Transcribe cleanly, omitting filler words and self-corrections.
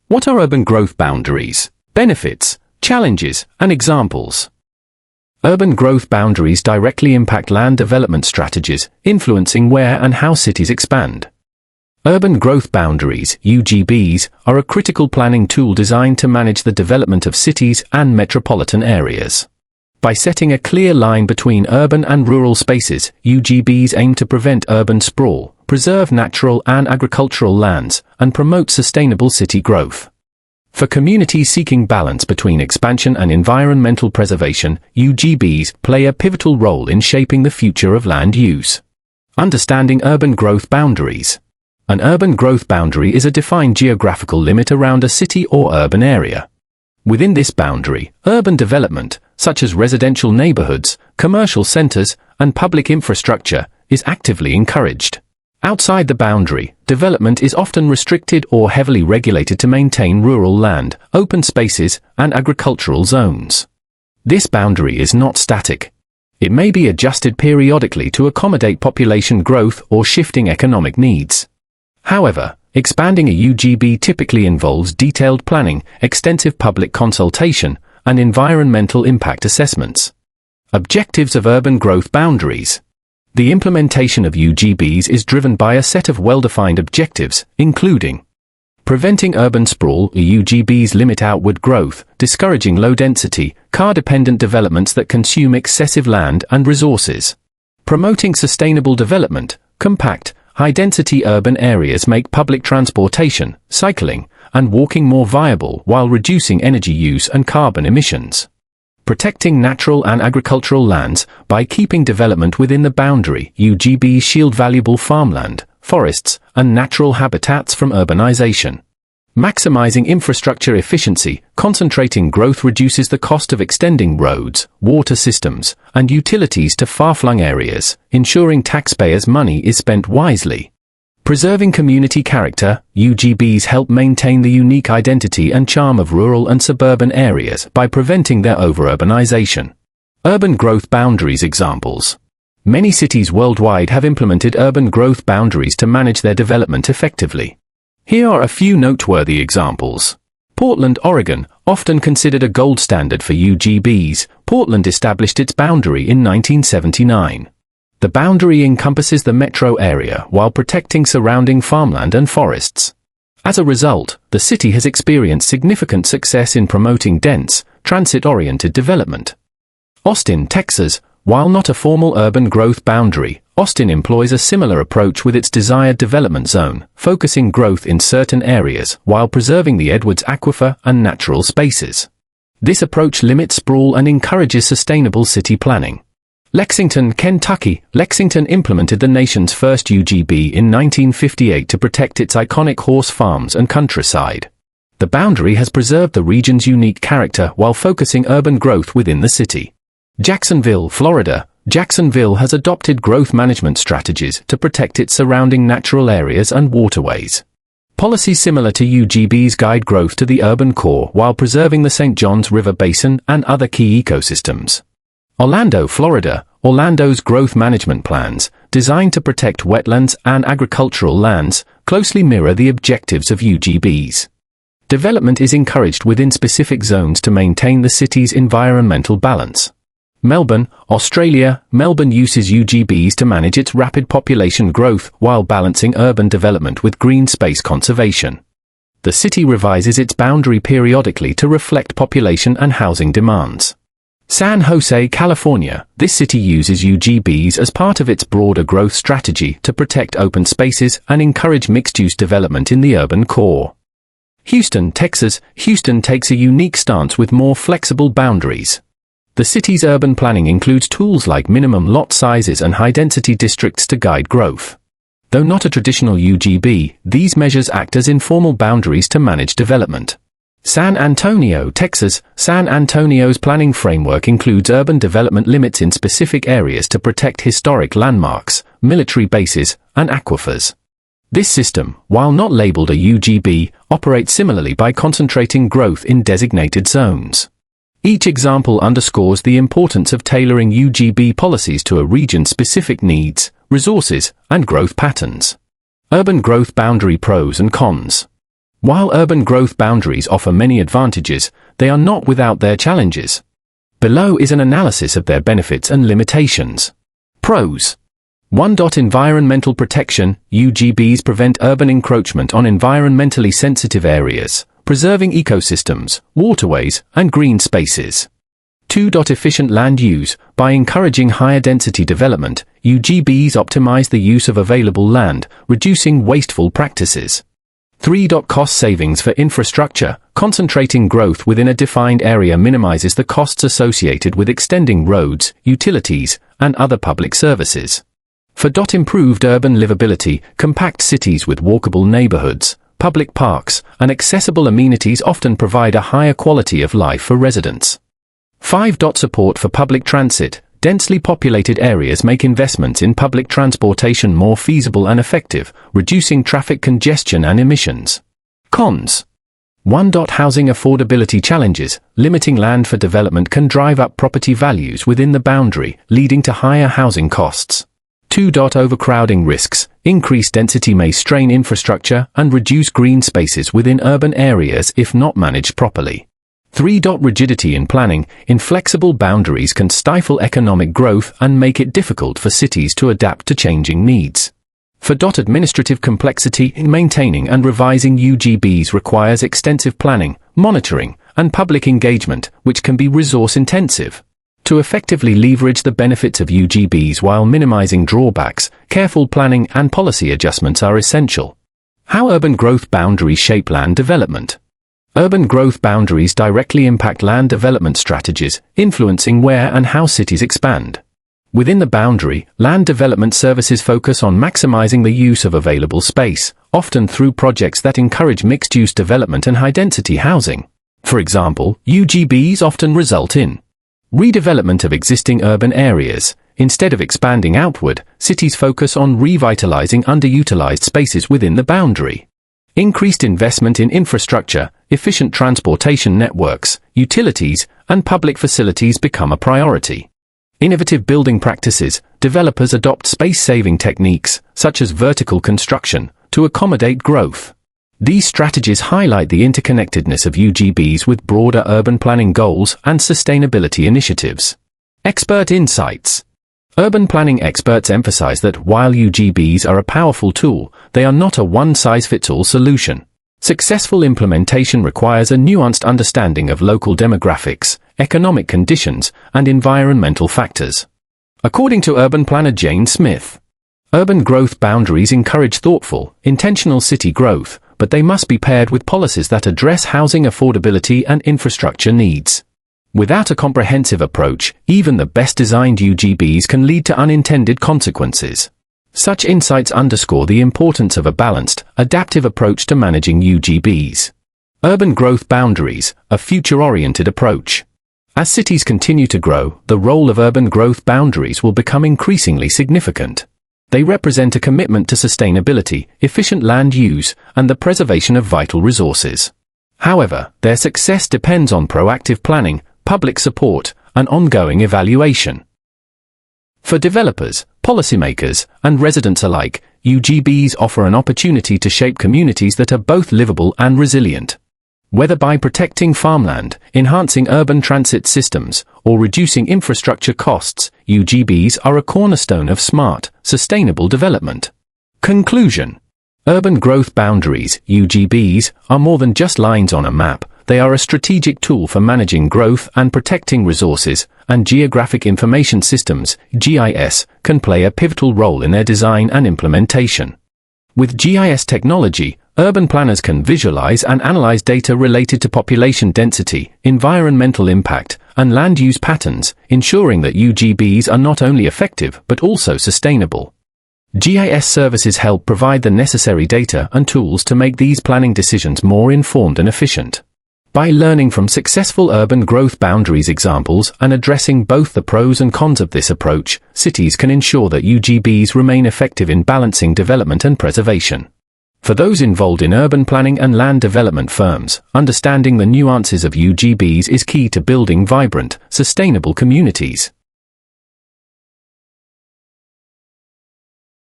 What are urban growth boundaries? Benefits, challenges, and examples. Urban growth boundaries directly impact land development strategies, influencing where and how cities expand. Urban growth boundaries, UGBs, are a critical planning tool designed to manage the development of cities and metropolitan areas. By setting a clear line between urban and rural spaces, UGBs aim to prevent urban sprawl, preserve natural and agricultural lands, and promote sustainable city growth. For communities seeking balance between expansion and environmental preservation, UGBs play a pivotal role in shaping the future of land use. Understanding urban growth boundaries. An urban growth boundary is a defined geographical limit around a city or urban area. Within this boundary, urban development, such as residential neighborhoods, commercial centers, and public infrastructure, is actively encouraged. Outside the boundary, development is often restricted or heavily regulated to maintain rural land, open spaces, and agricultural zones. This boundary is not static. It may be adjusted periodically to accommodate population growth or shifting economic needs. However, expanding a UGB typically involves detailed planning, extensive public consultation, and environmental impact assessments. Objectives of urban growth boundaries. The implementation of UGBs is driven by a set of well-defined objectives, including preventing urban sprawl. UGBs limit outward growth, discouraging low-density, car-dependent developments that consume excessive land and resources. Promoting sustainable development. Compact, high-density urban areas make public transportation, cycling, and walking more viable while reducing energy use and carbon emissions. Protecting natural and agricultural lands. By keeping development within the boundary, UGBs shield valuable farmland, forests, and natural habitats from urbanization. Maximizing infrastructure efficiency. Concentrating growth reduces the cost of extending roads, water systems, and utilities to far-flung areas, ensuring taxpayers' money is spent wisely. Preserving community character. UGBs help maintain the unique identity and charm of rural and suburban areas by preventing their over-urbanization. Urban growth boundaries examples. Many cities worldwide have implemented urban growth boundaries to manage their development effectively. Here are a few noteworthy examples. Portland, Oregon, often considered a gold standard for UGBs, Portland established its boundary in 1979. The boundary encompasses the metro area while protecting surrounding farmland and forests. As a result, the city has experienced significant success in promoting dense, transit-oriented development. Austin, Texas, while not a formal urban growth boundary, Austin employs a similar approach with its desired development zone, focusing growth in certain areas while preserving the Edwards Aquifer and natural spaces. This approach limits sprawl and encourages sustainable city planning. Lexington, Kentucky. Lexington implemented the nation's first UGB in 1958 to protect its iconic horse farms and countryside. The boundary has preserved the region's unique character while focusing urban growth within the city. Jacksonville, Florida. Jacksonville has adopted growth management strategies to protect its surrounding natural areas and waterways. Policies similar to UGBs guide growth to the urban core while preserving the St. Johns River Basin and other key ecosystems. Orlando, Florida. Orlando's growth management plans, designed to protect wetlands and agricultural lands, closely mirror the objectives of UGBs. Development is encouraged within specific zones to maintain the city's environmental balance. Melbourne, Australia. Melbourne uses UGBs to manage its rapid population growth while balancing urban development with green space conservation. The city revises its boundary periodically to reflect population and housing demands. San Jose, California. This city uses UGBs as part of its broader growth strategy to protect open spaces and encourage mixed-use development in the urban core. Houston, Texas. Houston takes a unique stance with more flexible boundaries. The city's urban planning includes tools like minimum lot sizes and high-density districts to guide growth. Though not a traditional UGB, these measures act as informal boundaries to manage development. San Antonio, Texas. San Antonio's planning framework includes urban development limits in specific areas to protect historic landmarks, military bases, and aquifers. This system, while not labeled a UGB, operates similarly by concentrating growth in designated zones. Each example underscores the importance of tailoring UGB policies to a region's specific needs, resources, and growth patterns. Urban growth boundary pros and cons. While urban growth boundaries offer many advantages, they are not without their challenges. Below is an analysis of their benefits and limitations. Pros. 1. Environmental protection. UGBs prevent urban encroachment on environmentally sensitive areas, preserving ecosystems, waterways, and green spaces. 2. Efficient land use. By encouraging higher density development, UGBs optimize the use of available land, reducing wasteful practices. 3. Cost savings for infrastructure. Concentrating growth within a defined area minimizes the costs associated with extending roads, utilities, and other public services. 4. Improved urban livability. Compact cities with walkable neighborhoods, public parks, and accessible amenities often provide a higher quality of life for residents. 5. Support for public transit. Densely populated areas make investments in public transportation more feasible and effective, reducing traffic congestion and emissions. Cons. 1. Housing affordability challenges. Limiting land for development can drive up property values within the boundary, leading to higher housing costs. 2. Overcrowding risks. Increased density may strain infrastructure and reduce green spaces within urban areas if not managed properly. 3. Rigidity in planning. Inflexible boundaries can stifle economic growth and make it difficult for cities to adapt to changing needs. 4. Administrative complexity. In maintaining and revising UGBs requires extensive planning, monitoring, and public engagement, which can be resource-intensive. To effectively leverage the benefits of UGBs while minimizing drawbacks, careful planning and policy adjustments are essential. How urban growth boundaries shape land development. Urban growth boundaries directly impact land development strategies, influencing where and how cities expand. Within the boundary, land development services focus on maximizing the use of available space, often through projects that encourage mixed-use development and high-density housing. For example, UGBs often result in redevelopment of existing urban areas. Instead of expanding outward, cities focus on revitalizing underutilized spaces within the boundary. Increased investment in infrastructure, efficient transportation networks, utilities, and public facilities become a priority. Innovative building practices. Developers adopt space-saving techniques, such as vertical construction, to accommodate growth. These strategies highlight the interconnectedness of UGBs with broader urban planning goals and sustainability initiatives. Expert insights. Urban planning experts emphasize that while UGBs are a powerful tool, they are not a one-size-fits-all solution. Successful implementation requires a nuanced understanding of local demographics, economic conditions, and environmental factors. According to urban planner Jane Smith, urban growth boundaries encourage thoughtful, intentional city growth, but they must be paired with policies that address housing affordability and infrastructure needs. Without a comprehensive approach, even the best-designed UGBs can lead to unintended consequences. Such insights underscore the importance of a balanced, adaptive approach to managing UGBs. Urban growth boundaries, a future-oriented approach. As cities continue to grow, the role of urban growth boundaries will become increasingly significant. They represent a commitment to sustainability, efficient land use, and the preservation of vital resources. However, their success depends on proactive planning, public support, and ongoing evaluation. For developers, policymakers, and residents alike, UGBs offer an opportunity to shape communities that are both livable and resilient. Whether by protecting farmland, enhancing urban transit systems, or reducing infrastructure costs, UGBs are a cornerstone of smart, sustainable development. Conclusion. Urban growth boundaries, UGBs, are more than just lines on a map. They are a strategic tool for managing growth and protecting resources, and geographic information systems, GIS, can play a pivotal role in their design and implementation. With GIS technology, urban planners can visualize and analyze data related to population density, environmental impact, and land use patterns, ensuring that UGBs are not only effective but also sustainable. GIS services help provide the necessary data and tools to make these planning decisions more informed and efficient. By learning from successful urban growth boundaries examples and addressing both the pros and cons of this approach, cities can ensure that UGBs remain effective in balancing development and preservation. For those involved in urban planning and land development firms, understanding the nuances of UGBs is key to building vibrant, sustainable communities.